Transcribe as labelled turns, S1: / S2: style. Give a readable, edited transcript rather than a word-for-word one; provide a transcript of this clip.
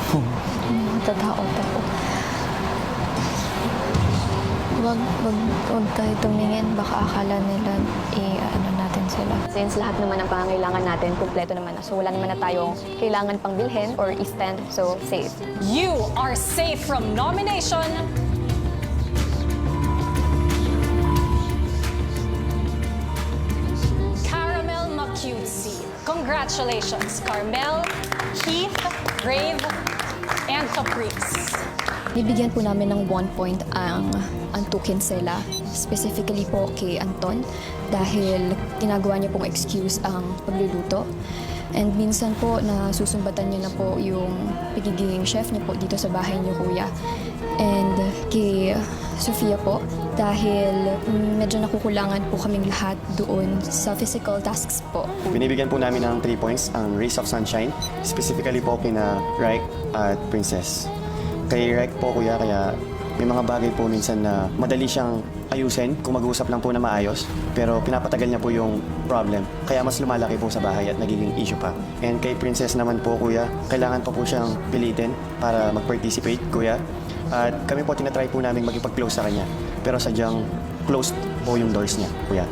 S1: Matataot ako. Wag tayo tumingin. Baka akala nila ano natin sila.
S2: Since lahat naman ng pangangailangan natin, kumpleto naman na. So wala naman na tayong kailangan pang bilhin or i-spend. So safe.
S3: You are safe from nomination. Caramel Macutesi. Congratulations, Carmel, Keith, Brave, and Caprice.
S4: Bibigyan po namin ng 1 point ang Antukin sila, specifically po kay Anton, dahil ginagawa niya pong excuse ang pagluluto. And minsan po na susumbatan niya na po yung pagiging chef niya po dito sa bahay niyo, kuya. And kay Sofia po, dahil medyo nakukulangan po kaming lahat doon sa physical tasks po.
S5: Binibigyan po namin ng 3 points ang Rays of Sunshine, specifically po kina Raik at Princess. Kay Raik po, kuya, kaya may mga bagay po minsan na madali siyang ayusin kung mag-uusap lang po na maayos, pero pinapatagal niya po yung problem. Kaya mas lumalaki po sa bahay at nagiging issue pa. And kay Princess naman po, kuya, kailangan pa po siyang pilitin para mag-participate, kuya. At kami po tinatry po namin magipag-close sa kanya, pero sadyang closed po yung doors niya, kuya.